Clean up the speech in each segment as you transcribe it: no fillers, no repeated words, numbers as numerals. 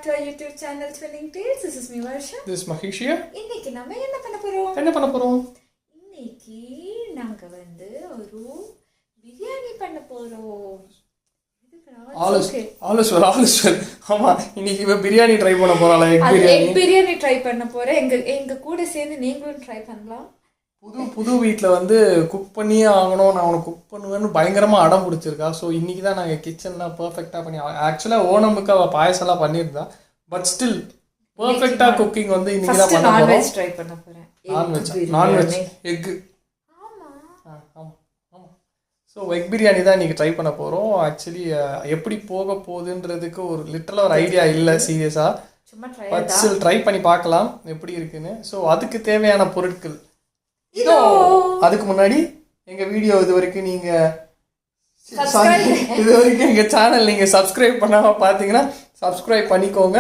to our YouTube channel Twinning Tales. This is me Varsha. This is Mahishia. இன்னைக்கு நம்ம என்ன பண்ண போறோம்? இன்னைக்கு நாங்க வந்து ஒரு பிரியாணி பண்ண போறோம். All is well. ஆமா, இன்னைக்கு பிரியாணி ட்ரை பண்ண போறோம். எக் பிரியாணி ட்ரை பண்ண போறேன். எங்க கூட சேர்ந்து நீங்களும் ட்ரை பண்ணலாம். புது வீட்டில் வந்து குக் பண்ணியே ஆகணும், நான் உனக்கு குக் பண்ணுவேன்னு பயங்கரமாக அடம் பிடிச்சிருக்கா. ஸோ இன்றைக்கி தான் நாங்கள் கிச்சன்லாம் பர்ஃபெக்டாக பண்ணி, ஆக்சுவலாக ஓணமுக்கு அவள் பாயசம்லாம் பண்ணியிருந்தா, பட் ஸ்டில் பர்ஃபெக்டாக குக்கிங் வந்து இன்றைக்கி தான் பண்ண போகிறோம். ட்ரை பண்ண போகிறேன். Non veg egg. ஆமாம். ஸோ எக் பிரியாணி தான் இன்றைக்கி ட்ரை பண்ண போகிறோம். ஆக்சுவலி எப்படி போக போகுதுன்றதுக்கு ஒரு லிட்டலாக ஒரு ஐடியா இல்லை சீரியஸாக, பட் ஸ்டில் ட்ரை பண்ணி பார்க்கலாம் எப்படி இருக்குன்னு. ஸோ அதுக்கு தேவையான பொருட்கள் அதுக்கு முன்னாடி எங்க வீடியோ இது வரைக்கும் எங்க சேனல் நீங்க சப்ஸ்கிரைப் பண்ணாம பாத்தீங்கன்னா சப்ஸ்கிரைப் பண்ணிக்கோங்க.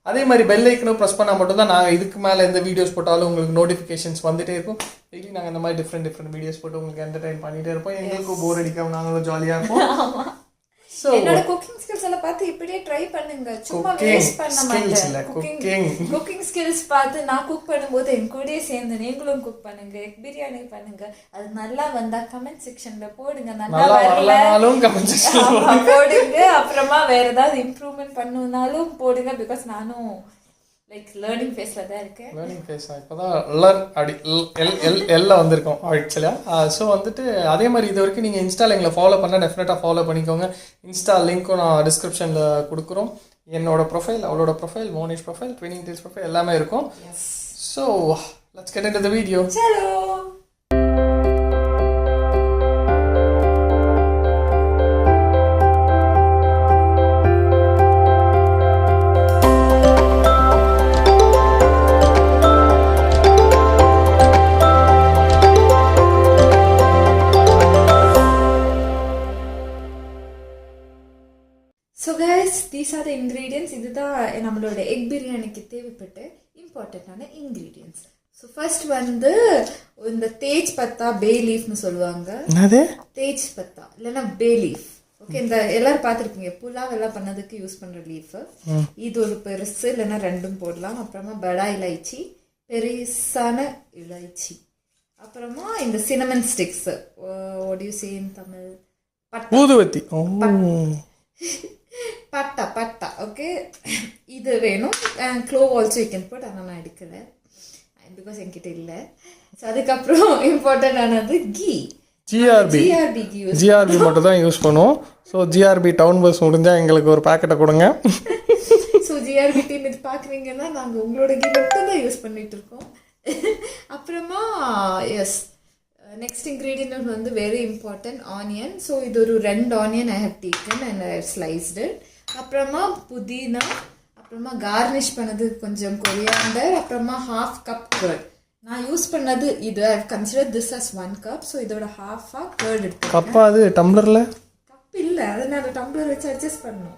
அதே மாதிரி பெல் ஐக்கனும் ப்ரெஸ் பண்ணா மட்டும் தான் நாங்கள் இதுக்கு மேலே எந்த வீடியோஸ் போட்டாலும் உங்களுக்கு நோட்டிஃபிகேஷன்ஸ் வந்துட்டே இருக்கும். டெய்லி நாங்கள் இந்த மாதிரி டிஃப்ரெண்ட் வீடியோஸ் போட்டு உங்களுக்கு என்டர்டைன் பண்ணிட்டே இருப்போம். எங்களுக்கும் போர் அடிக்காம நாங்களும் ஜாலியாக இருப்போம். என்னோட குக்கிங் ஸ்கில்ஸ் எல்லாம் பார்த்து இப்படியே ட்ரை பண்ணுங்க, சும்மா வேஸ்ட் பண்ண மாட்டேன். குக்கிங் ஸ்கில்ஸ் பார்த்து நான் குக் பண்ணும்போது என் கூடயே சேர்ந்து நீங்களும் குக் பண்ணுங்க, எக் பிரியாணி பண்ணுங்க. அது நல்லா வந்தா கமெண்ட் செக்ஷன்ல போடுங்க, நல்லா வரலனாலும் கமெண்ட் செக்ஷன்ல போடுங்க. அப்புறமா வேற ஏதாவது இம்ப்ரூவ்மெண்ட் பண்ணனும்னாலும் போடுங்க. பிகாஸ் நானும் லைக் லேர்னிங் ஃபேஸ்ல தான் இருக்கேன். லேர்னிங் ஃபேஸ் இப்போதான் எல்லாம் வந்திருக்கோம் ஆக்சுவலாக. ஸோ வந்துட்டு அதே மாதிரி இது வரைக்கும் நீங்கள் இன்ஸ்டாவில் எங்களை ஃபாலோ பண்ணால் டெஃபினட்டாக ஃபாலோ பண்ணிக்கோங்க. இன்ஸ்டா லிங்க்கும் நான் டிஸ்கிரிப்ஷனில் கொடுக்குறோம். என்னோட ப்ரொஃபைல், அவளோட profile, Monish profile, twinning tales profile எல்லாமே இருக்கும். So let's get into the video. So guys, these are the ingredients. இதுதான் நம்மளோட எக் பிரியாணிக்கு தேவைப்பட்ட இம்பார்ட்டண்ட்டான இன்க்ரீடியன்ட்ஸ். ஸோ ஃபர்ஸ்ட் வந்து இந்த தேஜ் பத்தா, பே லீஃப்னு சொல்லுவாங்க. தேஜ் பத்தா இல்லைன்னா பே லீஃப். ஓகே, இந்த எல்லாரும் பார்த்துருப்பீங்க புலாவ் எல்லாம் பண்ணதுக்கு யூஸ் பண்ணுற லீஃப். இது ஒரு பெருசு, இல்லைன்னா ரெண்டும் போடலாம். அப்புறமா படா இலைச்சி, பெருசான இலைச்சி. அப்புறமா இந்த cinnamon sticks, what you say in Tamil? ஊதுவத்தி. பட்டா. ஓகே, இது வேணும். Clove also you can put, ஆனால் நான் எடுக்கல பிகாஸ் என்கிட்ட இல்லை. ஸோ அதுக்கப்புறம் இம்பார்ட்டன்ட் ஆனது கீ. ஜிஆர்பி மட்டும் தான் யூஸ் பண்ணுவோம். ஸோ ஜிஆர்பி டவுன் பஸ் முடிஞ்சால் எங்களுக்கு ஒரு பேக்கெட்டை கொடுங்க. ஸோ ஜிஆர்பி டீம் இது பார்க்குறீங்கன்னா நாங்கள் உங்களோட கீ மட்டும் தான் யூஸ் பண்ணிட்டு இருக்கோம். அப்புறமா எஸ், நெக்ஸ்ட் இன்க்ரீடியன்ட் வந்து வெரி இம்பார்ட்டன்ட், ஆனியன். ஸோ இது ஒரு 2 onion I have taken and I have sliced. அப்புறமா புதினா, அப்புறமா கார்னிஷ் பண்ணது கொஞ்சம் கொரியாண்டர், அப்புறமா 1/2 கப் கர்ட். நான் யூஸ் பண்ணது இது, I have consider this as 1 cup. So இதோட 1/2 கர்ட் எடுத்து. கப்பா அது? டம்ளரில் கப் இல்லை, அதனால டம்ளர் வச்சு அட்ஜஸ்ட் பண்ணணும்.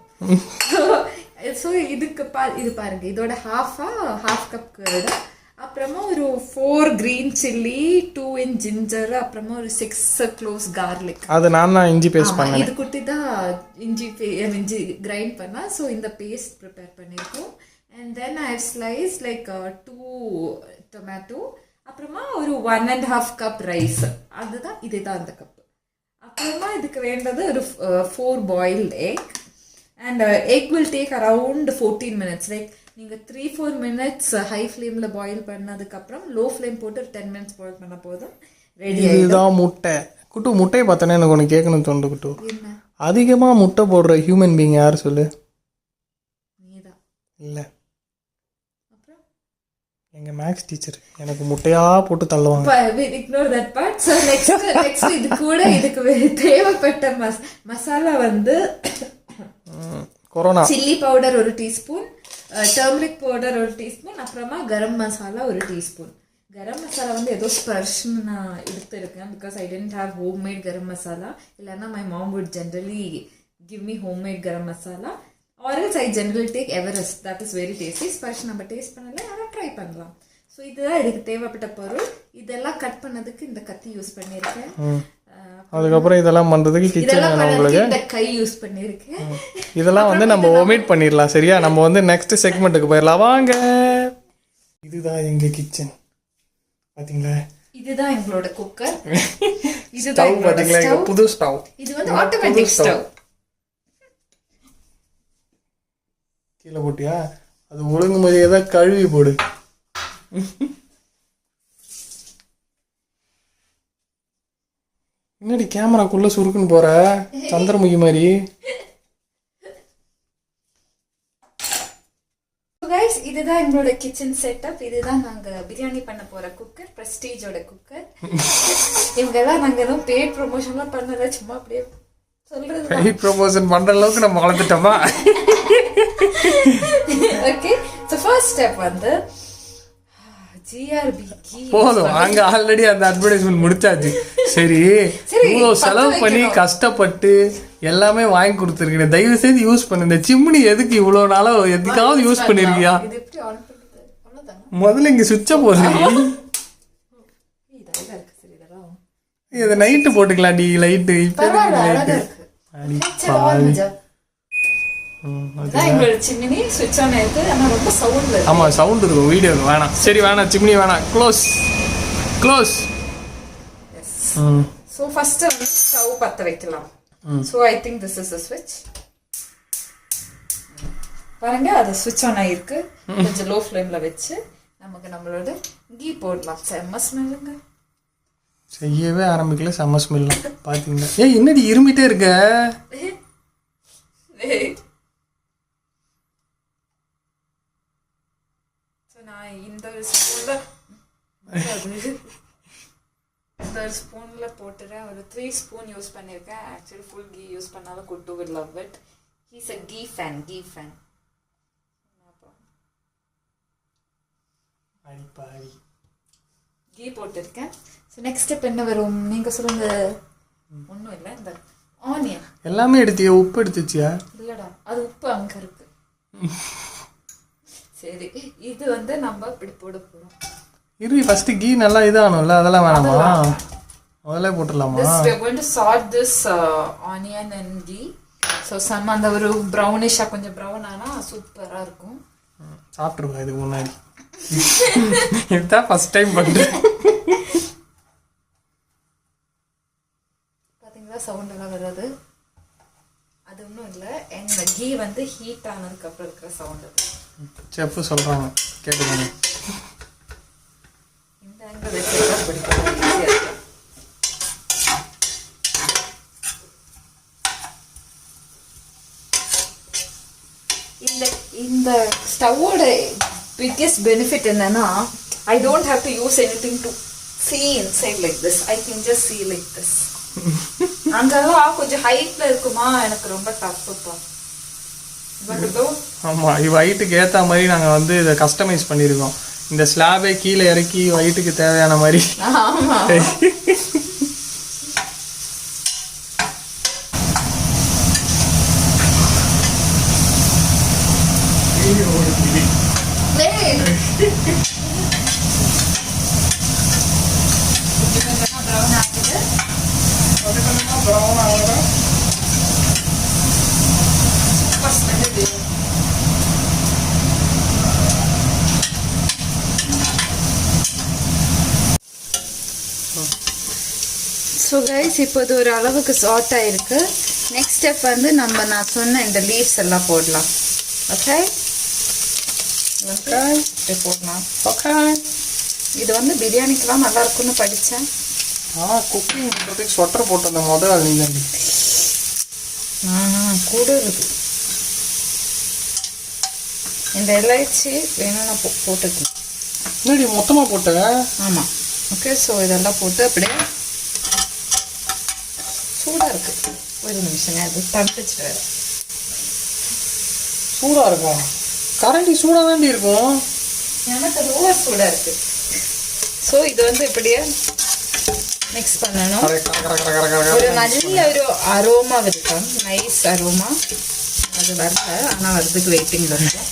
ஸோ இதுக்கு இது பாருங்க, இதோட 1/2 கப் கர்டு. அப்புறமா ஒரு 4 கிரீன் சில்லி, 2 inch ஜிஞ்சர், அப்புறமா ஒரு 6 cloves garlic. அது நான் இஞ்சி பேஸ்ட் பண்ணேன். இது குட்டி தான் இஞ்சி கிரைண்ட் பண்ணா. ஸோ இந்த பேஸ்ட் ப்ரிப்பேர் பண்ணியிருக்கோம். And then I have slice like 2 tomato. அப்புறமா ஒரு 1.5 கப் ரைஸ். அதுதான் இதுதான் அந்த கப். அப்புறமா இதுக்கு வேண்டது ஒரு 4 boiled egg. And egg will take around 14 minutes. Like நீங்கள் 3-4 minutes ஹை ஃப்ளேமில் பாயில் பண்ணதுக்கப்புறம் லோ ஃப்ளேம் போட்டு 10 minutes பாயில் பண்ண போதும் ரெடி. இதுதான் முட்டை. குட்டு, முட்டையை பார்த்தோன்னே எனக்கு ஒன்று கேட்கணும் தோண்டு. குட்டு, அதிகமாக முட்டை போடுற ஹியூமன் பீயிங் யார் சொல்லு? நீதான். இல்லை, எங்கள் மேக்ஸ் டீச்சர் எனக்கு முட்டையா போட்டு தள்ளுவாங்க. Ignore that part. So next இது கூட இதுக்கு தேவைப்பட்ட மசாலா வந்து கொரோனா chilli powder 1 teaspoon, turmeric powder 1 teaspoon, அப்புறமா கரம் மசாலா 1 டீஸ்பூன். கரம் மசாலா வந்து ஏதோ ஸ்பர்ஷ்னு நான் எடுத்துருக்கேன் because I tend have home made garam masala. இல்லைன்னா my mom would generally give me home made garam masala. Or else I generally take Everest, that is very tasty. Sparsh நம்ம taste பண்ணல, ஆனால் ட்ரை பண்ணலாம். ஸோ இதுதான் இதுக்கு தேவைப்பட்ட பொருள். இதெல்லாம் கட் பண்ணதுக்கு இந்த கத்தி யூஸ் பண்ணியிருக்கேன். அதுக்கப்புறம் இதெல்லாம் பண்ணுறதுக்கு கிச்சன் இதெல்லாம் வேணும் உங்களுக்கு. இந்த கை யூஸ் பண்ணியிருக்கேன். இதெல்லாம் வந்து நம்ம ஒமிட் பண்ணிடலாம் சரியா. நம்ம வந்து நெக்ஸ்ட் செக்மெண்ட்டுக்கு போயிடலாம் வாங்க. இதுதான் எங்கள் கிச்சன் பார்த்தீங்களா. இதுதான் எங்களோட குக்கர். ஸ்டவ் பார்த்தீங்களா, எங்கள் புது ஸ்டவ். இது வந்து ஆட்டோமேட்டிக் ஸ்டவ். கீழே போட்டியா, அது ஒழுங்கு மாதிரியே தான் கழுவி போடு. என்னடி கேமராக்குள்ள சுருக்குன்னு போற சந்திரமுகி மாதிரி. கைஸ் இதுதான் எங்களோட கிச்சன் செட்டப். இதுதான் நாங்க பிரியாணி பண்ண போற குக்கர், பிரஸ்டீஜோட குக்கர். இவங்க எல்லாம் நாங்க எதுவும் பேட் ப்ரொமோஷன்லாம் பண்ணல, சும்மா அப்படியே சொல்றது. பெய்ட் ப்ரமோஷன் பண்ற அளவுக்கு நம்ம வளர்ந்துட்டோமா. ஓகே, சோ ஃபர்ஸ்ட் ஸ்டெப் வந்து GRB கீ போதும். அங்க ஆல்ரெடி அந்த அட்வர்டைஸ்மெண்ட் முடிச்சாச்சு. சரி, இவ்வளவு செலவு பண்ணி கஷ்டப்பட்டு எல்லாமே வாங்கி கொடுத்துருக்கேன், தயவு செய்து யூஸ் பண்ணு. இந்த சிம்னி எதுக்கு இவ்வளவு நாளா எதுக்காவது யூஸ் பண்ணிருக்கியா? இது எப்படி ஆன் பண்றது? அவ்வளவுதான். முதல்ல இங்க சுவிட்ச போடுறீ. இதெல்லாம் இருக்கு. சரி, இதெல்லாம் இதை நைட்டு போட்டுக்கலாம். டி லைட்டு இப்ப அழகா இருக்கு. சரி, ஆன் மஜா. இதான் எங்களோட சிம்னி ஸ்விட்ச் ஆன் ஆயிருக்கு. ஆனா ரொம்ப சவுண்ட் வருது. ஆமா, சவுண்ட் இருக்கும் வீடியோ வேணாம். சரி வேணாம், சிம்னி வேணாம். Close close. சோ ஃபர்ஸ்ட் வந்து ஸ்டவ் பத்த வைக்கலாம். So I think this is a switch. பாருங்க, அது ஸ்விட்ச் ஆன் ஆயிருக்கு. கொஞ்சம் லோ ஃப்ளேம்ல வச்சு நமக்கு நம்மளோட கீ போடலாம். செம்ம ஸ்மெல்லுங்க. செய்யவே ஆரம்பிக்கல, செம்ம ஸ்மெல்லாம் பாத்தீங்களா. ஏய் என்னடி இருமிட்டே இருக்க? நான் இந்த ஸ்பூன்ல போட்டுறேன். ஒரு 3 ஸ்பூன் யூஸ் பண்ணியிருக்கேன். ஆக்சுவலி ஃபுல் கீ யூஸ் பண்ணாலும் Kuttu will love it. He's a ghee fan. Ghee போட்டிருக்கேன். ஸோ நெக்ஸ்ட் ஸ்டெப் என்ன வரும் நீங்க சொல்லுங்க. ஒன்றும் இல்லை, இந்த ஆனியன் எல்லாமே எடுத்தியா? உப்பு எடுத்துச்சியா? இல்லடா, அது உப்பு அங்க இருக்கு. சரி, இது வந்து நம்ம இப்படி போட போறோம். இரு, ஃபர்ஸ்ட் கீ நல்லா இதாகணும்ல, அதெல்லாம் வேணாமா? முதல்ல போட்டுடலாமா? We are going to salt this onion and ghee. So some அந்த ஒரு ப்ரௌனிஷா கொஞ்சம் ப்ரௌன் ஆனா சூப்பரா இருக்கும். சாப்பிட்டுருவா இதுக்கு முன்னாடி. இதுதான் ஃபர்ஸ்ட் டைம் பண்றேன். பாத்தீங்களா சவுண்ட் எல்லாம் வருது. அது ஒன்றும் இல்லை, எங்க கீ வந்து ஹீட் ஆனதுக்கு அப்புறம் இருக்கிற சவுண்ட். செஃப் சொல்றாங்க கேட்டுக்கோங்க. இந்த ஆங்கிள் வச்சு பிடிக்கும், ஈஸியா இருக்கும். இந்த ஸ்டவோட biggest benefit என்னன்னா, I don't have to use anything to see inside like this. I can just see like this. அங்கெல்லாம் கொஞ்சம் ஹைட்ல இருக்குமா, எனக்கு ரொம்ப டஃப்ப்பா. ஆமா, இது ஹைட்டுக்கு ஏற்ற மாதிரி நாங்கள் வந்து இதை கஸ்டமைஸ் பண்ணியிருக்கோம். இந்த ஸ்லாபை கீழே இறக்கி ஹைட்டுக்கு தேவையான மாதிரி. ஆமா, ஸோ கைஸ் இப்போ இது ஒரு அளவுக்கு சார்ட் ஆயிருக்கு. நெக்ஸ்ட் ஸ்டெப் வந்து நான் சொன்ன இந்த லீவ்ஸ் எல்லாம் போடலாம். ஓகே, இப்படி போடலாம். ஓகே, இது வந்து பிரியாணிக்கெல்லாம் நல்லா இருக்கும்னு படித்தேன். குக்கிங் பண்ணுறதுக்கு ஸ்வெட்டர் போட்டு அந்த முதல் நீங்கள் கூட இருக்கு. இந்த இலைச்சி வேணும் நான் போட்டுக்கேன். முன்னாடி மொத்தமாக போட்டேன். ஆமாம், ஓகே. ஸோ இதெல்லாம் போட்டு அப்படியே சூடாக இருக்கு. ஒரு நிமிஷங்க, அது தப்பிச்சு வேறு சூடாக இருக்கும். கரண்டி சூடாக தாண்டி இருக்கும். எனக்கு அது ஓவர் சூடாக இருக்கு. ஸோ இது வந்து இப்படியே மிக்ஸ் பண்ணணும். ஒரு நல்ல ஒரு அரோமா இருக்கும், நைஸ் அரோமா. அது வரல, ஆனால் வரதுக்கு வெயிட்டிங்கில் இருக்கும்.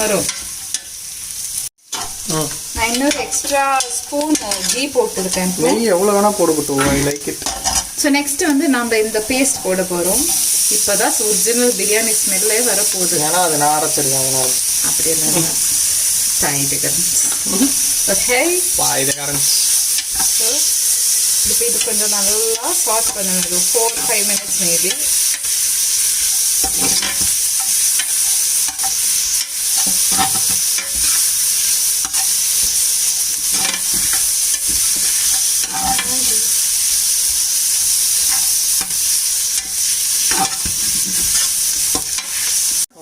வரும். நான் இன்னொரு எக்ஸ்ட்ரா ஸ்பூன் கீ போட்டுருக்கேன். நெய் எவ்வளோ வேணால் போட்டுக்கிட்டோம். I like it. So next வந்து நம்ம இந்த பேஸ்ட் போட போகிறோம். இப்போதான் ஒரிஜினல் பிரியாணி ஸ்மெல்லே வரப்போகுது. ஏன்னா அது நான் அரைச்சிருக்கேன் அதனால. அப்படி இல்லை ஓகே ஸோ இப்போ இது கொஞ்சம் நல்லா சாட் பண்ணணும். 4-5 minutes மேபி.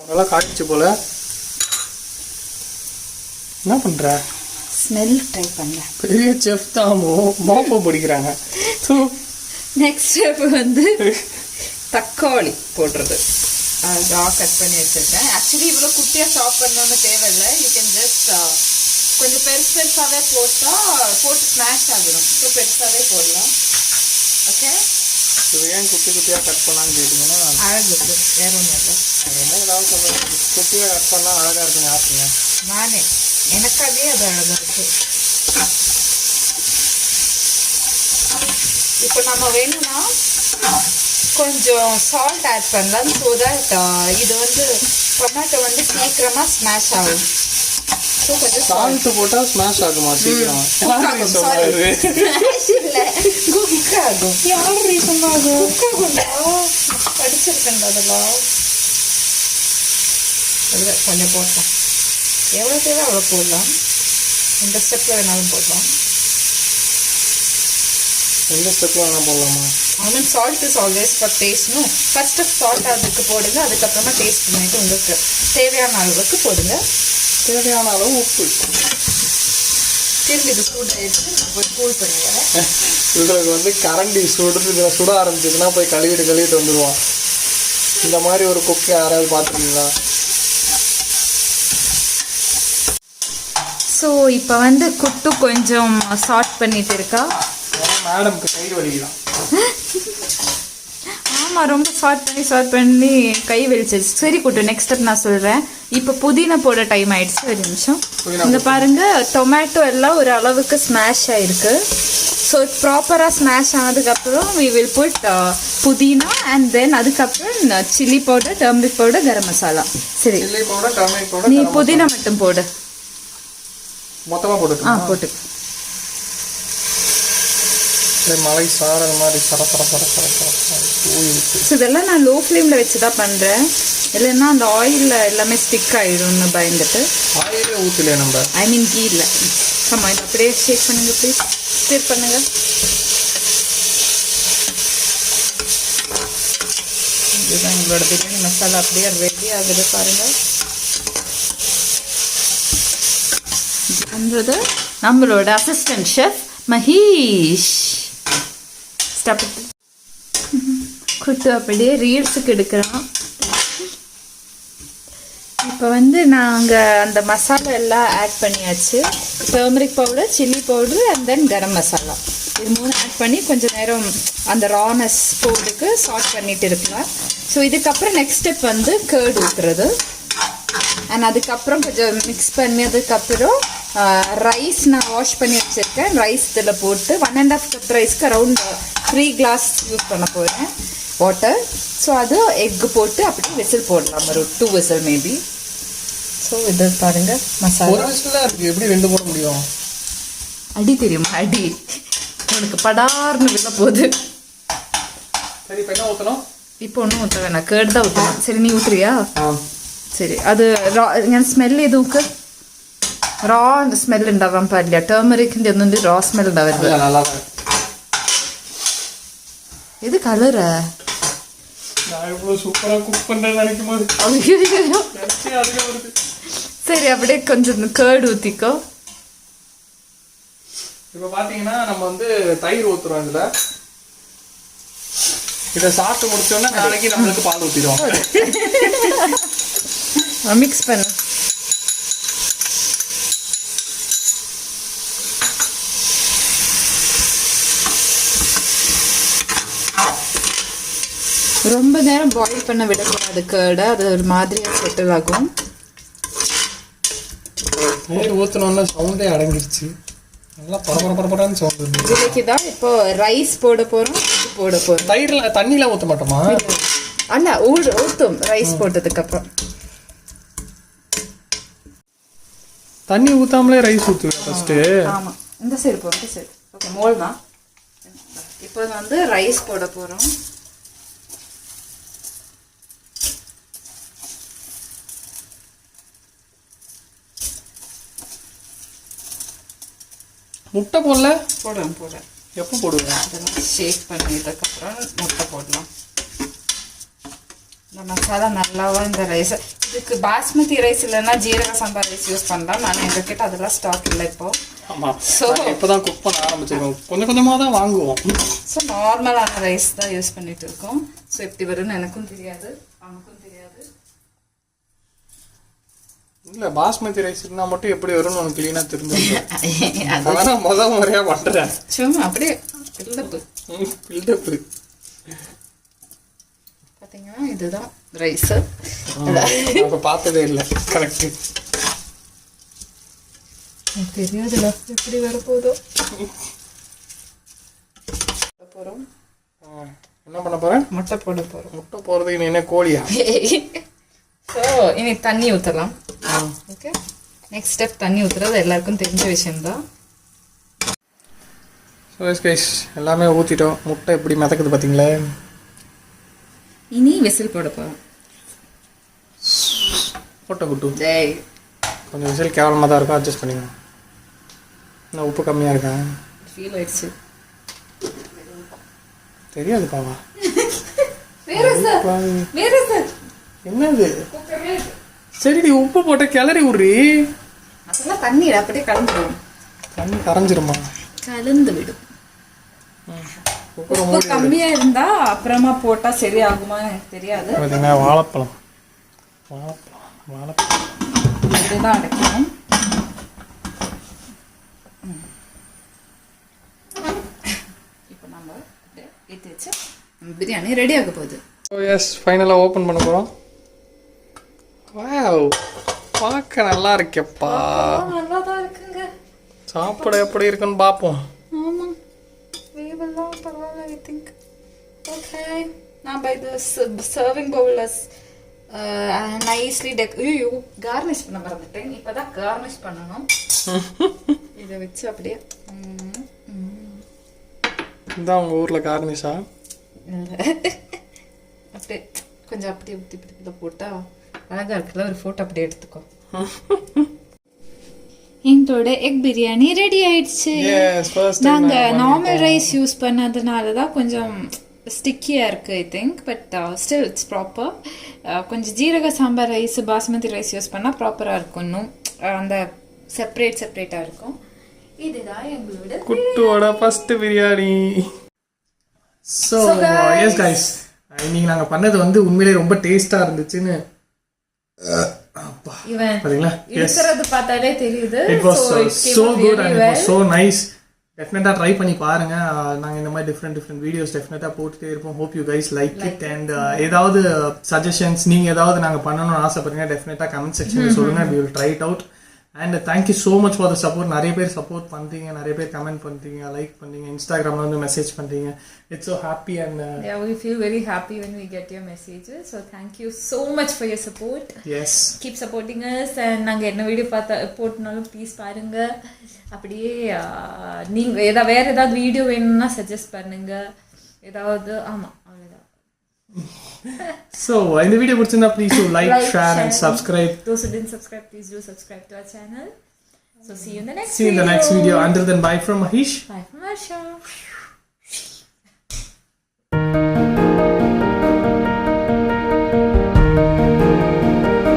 நல்லா காய்ச்சி போல. என்ன பண்ற? ஸ்மெல் ட்ரை பண்ண. பெரிய செஃப் தாமோ மோப்பம் பிடிக்கிறாங்க. நெக்ஸ்ட் ஸ்டெப் வந்து தக்காளி போடுறது. அதான் கட் பண்ணி வச்சிருக்கேன். ஆக்சுவலி இவ்வளோ குட்டியாக சாப் பண்ணணும்னு தேவையில்லை. யூ கேன் ஜஸ்ட் கொஞ்சம் பெருசாகவே போட்டு ஸ்மாஷ் ஆகணும். ஸோ பெருசாகவே போடலாம். ஓகே இது ஏன் குட்டி குட்டியாக கட் பண்ணான்னு கேட்டிங்கன்னா அழகு வேற ஒன்றும் இல்லை. என்ன ஏதாவது சொல்லுங்கள். குட்டியாக கட் பண்ணால் அழகாக இருக்குங்க. ஆப்புங்க நானே எனக்காகவே அது அழகாக இருக்கு. இப்போ நம்ம வேணும்னா கொஞ்சம் சால்ட் ஆட் பண்ணலாம். ஸோ தட் இது வந்து டொமேட்டோ வந்து சீக்கிரமாக ஸ்மாஷ் ஆகும். ஸோ கொஞ்சம் சால்ட் போட்டால் ஸ்மாஷ் ஆகுமா சீக்கிரம்? குக் ஆகும். யார் ரீசன் ஆகும்? குக் ஆகும்டா, படிச்சிருக்கேன்டா அதெல்லாம். கொஞ்சம் போட்டோம். எவ்வளோ தேவை அவ்வளோ போடலாம். இந்த ஸ்டெப்பில் வேணாலும் போடலாம். எந்த ஸ்டெப்பில் வேணால் போடலாமா? I mean salt is always for டேஸ்ட்னும். ஃபர்ஸ்ட் சால்ட் அதுக்கு போடுங்க. அதுக்கப்புறமா டேஸ்ட் பண்ணிட்டு உங்களுக்கு தேவையான அளவுக்கு போடுங்க. தேவையான அளவு உப்பு. திரும்பி இது சூடாகிடுச்சு. போய் கூல் பண்ணுவேன். இவங்களுக்கு வந்து கரண்டி சுட ஆரம்பிச்சதுன்னா போய் கழுவிட்டு வந்துடுவான். இந்த மாதிரி ஒரு குக்கை யாராவது பார்த்துருக்கீங்களா? ஸோ இப்போ வந்து குட்டு கொஞ்சம் சாட் பண்ணிட்டு இருக்கா. மேடம்க்கு கை வலிக்கலாம். ஆமாம், ரொம்ப சாட் பண்ணி கை வெளிச்சிருச்சு. சரி குட்டு, நெக்ஸ்ட் ஸ்டெப் நான் சொல்கிறேன். இப்போ புதினா போட டைம் ஆயிடுச்சு. ஒரு நிமிஷம். இங்கே பாருங்க, டொமேட்டோ எல்லாம் ஒரு அளவுக்கு ஸ்மாஷ் ஆயிருக்கு. ஸோ ப்ராப்பராக ஸ்மாஷ் ஆனதுக்கப்புறம் வி வில் புட் புதினா அண்ட் தென் அதுக்கப்புறம் chilli powder, turmeric powder, garam masala. சரி, நீ புதினா மட்டும் போடு. மொத்தமாக போட்டு போட்டு மலை சாரல் மாதிரி சர இதெல்லாம் நான் லோ ஃப்ளேமில் வச்சு தான் பண்ணுறேன். இல்லைன்னா அந்த ஆயிலில் எல்லாமே ஸ்டிக் ஆகிடும்னு பயந்துட்டு ஆயிலே ஊற்றலையே நம்ம. ஐ மீன் கீ இல்லை. ஆமாம், இது அப்படியே ஷேக் பண்ணுங்க ப்ளீஸ். ஸ்டிர் பண்ணுங்க. இதுதான் உங்களோட பிரியாணி மசாலா அப்படியே ரெடி ஆகுது பாருங்கள். பண்ணுறது நம்மளோட அசிஸ்டன்ட் ஷெஃப் மஹீஷ். குட்டு அப்படியே ரீல்ஸுக்கு எடுக்கிறான். இப்போ வந்து நாங்கள் அந்த மசாலா எல்லாம் ஆட் பண்ணியாச்சு. Turmeric powder, chilli powder and then garam masala, இது 3 ஆட் பண்ணி கொஞ்சம் நேரம் அந்த ரானஸ் போடுறதுக்கு சாட் பண்ணிட்டு இருக்கலாம். ஸோ இதுக்கப்புறம் நெக்ஸ்ட் ஸ்டெப் வந்து கர்ட் ஊற்றுறது. அண்ட் அதுக்கப்புறம் கொஞ்சம் மிக்ஸ் பண்ணி அதுக்கப்புறம் ரைஸ் நான் வாஷ் பண்ணி வச்சுருக்கேன். ரைஸ் இதில் போட்டு 1.5 கப் ரைஸ்க்கு அரௌண்ட் 3 கிளாஸ் யூஸ் பண்ண போகிறேன் வாட்டர். ஸோ அது எக்கு போட்டு அப்படியே விசில் போடலாம், ஒரு 2 விசில் மேபி. ஸோ இது பாருங்க மசாலா. ஒரு விசில் இருக்குது, எப்படி 2 போட முடியும்? அடி தெரியுமா? அடி உனக்கு படார்னு விழ போகுது. சரி, இப்போ என்ன ஊற்றணும்? இப்போ ஒன்றும் ஊற்ற வேணாம், கேர்டு தான் ஊற்றணும். சரி, நீ ஊற்றுறியா? சரி, அது ഞാൻ സ്മെല്ല് ചെയ്ത് നോക്ക്. റോ സ്മെൽ ഉണ്ടാവാൻ പാടില്ല. ടേമറിക്കിന്റെ ഒന്നും റോ സ്മെൽ ഉണ്ടാവരുത്. ഇത് കളറ് சரி, அப்படியே கொஞ்சம் கேர்டு ஊற்றிக்கோ. இப்போ பார்த்தீங்கன்னா நம்ம வந்து தயிர் ஊற்றுறோம். இதை சாப்பிட்டு முடிச்சோன்னா நாளைக்கு நம்மளுக்கு பால் ஊற்றிடுவோம். மிக்ஸ் பண்ணு. ரொம்ப நேரம் பாயில் பண்ண விடக்கூடாது கேர்டை, அது ஒரு மாதிரியாக செட்டில் ஆகும். நீர் ஊற்றினோன்னா சவுண்டே அடங்கிருச்சு. நல்லா பரபரன்னு சவுண்ட். இதுக்கு தான் இப்போ ரைஸ் போட போகிறோம், போட போகிறோம். தயிரில் தண்ணியில் ஊற்ற மாட்டோமா? அல்ல, ஊற்றும் ரைஸ் போட்டதுக்கப்புறம். தண்ணி ஊற்றாமலே ரைஸ் ஊற்றுவேன் ஃபஸ்ட்டு. ஆமாம், இந்த சைடு போகிறோம், இந்த சைடு. ஓகே, மோல் தான். இப்போ வந்து ரைஸ் போட போகிறோம். முட்டை போடல? போடுறேன். எப்போ போடுவேன்? அதெல்லாம் ஷேக் பண்ணிட்டதுக்கப்புறம் முட்டை போடலாம். இந்த மசாலா நல்லாவா இந்த ரைஸ். இதுக்கு பாஸ்மதி ரைஸ் இல்லைன்னா ஜீரக சாம்பார் ரைஸ் யூஸ் பண்ணலாம். நான் எங்ககிட்ட அதெல்லாம் ஸ்டாக் இல்லை இப்போ. ஆமாம், ஸோ இப்போ தான் குக் பண்ண ஆரம்பிச்சிருக்கோம். கொஞ்சம் கொஞ்சமாக தான் வாங்குவோம். ஸோ நார்மலான ரைஸ் தான் யூஸ் பண்ணிட்டு இருக்கோம். ஸோ எப்படி வரும்னு எனக்கும் தெரியாது, அவனுக்கும் தெரியாது. இல்லை, பாஸ்மதி ரைஸ் இருந்தால் மட்டும் எப்படி வரும்னு உனக்கு கிளீனாக தெரிஞ்சு அதான் முதல் முறையாக பண்ணுறேன். சும்மா அப்படியே பில்டப்பு. பார்த்தீங்கன்னா இதுதான் ரைஸு. அப்போ பார்த்ததே இல்லை. கரெக்டு. தெரியாதுல எப்படி வரப்போதோ. போகிறோம். என்ன பண்ண போகிறேன்? முட்டை போட போகிறோம். முட்டை போடுறதுக்கு நீ என்ன கோழியா? ஸோ இனி தண்ணி ஊற்றலாம். ஓகே, நெக்ஸ்ட் ஸ்டெப் தண்ணி ஊற்றுறது எல்லாருக்கும் தெரிஞ்ச விஷயம்தான். ஸோ கைஸ், எல்லாமே ஊற்றிட்டோம். முட்டை எப்படி மிதக்குது பார்த்தீங்களா? இனி விசில் போட போகிறோம். முட்டை குட்டு. ஜெய். கொஞ்சம் விசில் கேவலமாக தான் இருக்கும், அட்ஜஸ்ட் பண்ணிக்கணும். இன்னும் உப்பு கம்மியாக இருக்கா? ஃபீல் ஆயிடுச்சு. தெரியாது பாவா. என்னது? சரி, உப்பு போட்ட கிளறி விட்றி. அதெல்லாம் தண்ணி அப்படியே கலந்துடும். தண்ணி கரைஞ்சிருமா? கலந்து விடும். உப்பு கம்மியா இருந்தா அப்புறமா போட்டா சரியாகுமா எனக்கு தெரியாது. வாழைப்பழம் இப்படிதான் அடைக்கணும். இப்போ நம்ம ஏற்றி வச்சு பிரியாணி ரெடி ஆக போகுது. எஸ், ஃபைனலாக ஓப்பன் பண்ண போகிறோம். வாவ், பார்க்க நல்லா இருக்கேப்பா. நல்லா தான் இருக்குங்க. சாப்பிட எப்படி இருக்குன்னு பார்ப்போம். ஆமாம், வேவெல்லாம் பரவாயில்ல, ஐ திங்க். ஓகே, நான் பை த சர்விங் பவுலஸ் நைஸ்லி ஐயோ கார்னிஷ் பண்ண மறந்துட்டேன். இப்போ தான் கார்னிஷ் பண்ணணும். இதை வச்சு அப்படியே இதான் உங்கள் ஊரில் கார்னிஷா? அப்படியே கொஞ்சம் அப்படியே ஊற்றி பிடிப்பத போட்டா அழகா இருக்குல்ல. ஒரு ஃபோட்டோ அப்படியே எடுத்துக்கோ. எங்களோட எக் பிரியாணி ரெடி ஆயிடுச்சு. நாங்க நார்மல் ரைஸ் யூஸ் பண்ணதுனால தான் கொஞ்சம் ஸ்டிக்கியா இருக்கு I think. But still it's proper. கொஞ்சம் ஜீரக சாம்பார் ரைஸ் பாஸ்மதி ரைஸ் யூஸ் பண்ணா ப்ராப்பரா இருக்கும். இன்னும் அந்த செப்பரேட்டா இருக்கும். இதுதான் எங்களோட குட்டுவோட first biryani. So yes guys, இன்னைக்கு நாங்கள் பண்ணது வந்து உண்மையிலேயே ரொம்ப டேஸ்டாக இருந்துச்சுன்னு பாத்தீங்களா? இருக்கிறது பார்த்தாலே தெரியுது. It was so good and it was so nice. டெஃபினட்டா ட்ரை பண்ணி பாருங்க. நாங்க இந்த மாதிரி டிஃப்ரெண்ட் வீடியோஸ் டெஃபினட்டா போட்டுட்டே இருப்போம். Hope you guys like it. And ஏதாவது சஜஷன்ஸ் நீங்க ஏதாவது நாங்க பண்ணணும்னு ஆசைப்படுறீங்க டெஃபினட்டா கமெண்ட் செக்ஷன்ல சொல்லுங்க. we will try it out. And thank you so much for the support. நிறைய பேர் சப்போர்ட் பண்றீங்க, நிறைய பேர் கமெண்ட் பண்றீங்க, லைக் பண்றீங்க, இன்ஸ்டாகிராம்ல வந்து மெசேஜ் பண்றீங்க. It's so happy and yeah, we feel very happy when we get your messages. So thank you so much for your support. Yes, keep supporting us. And நாங்க என்ன வீடியோ போட்டனாலும் ப்ளீஸ் பாருங்க. அப்படியே நீங்க வேற ஏதாவது வீடியோ வேணும்னா suggest பண்ணுங்க. ஏதாவது ஆமா அவ்வளவுதான். So இந்த வீடியோ பிடிச்சிருந்தா please do like, share and subscribe. Those who didn't subscribe, please do subscribe to our channel. So see you in the next video. Until then, bye from Mahesh. Bye from Asha.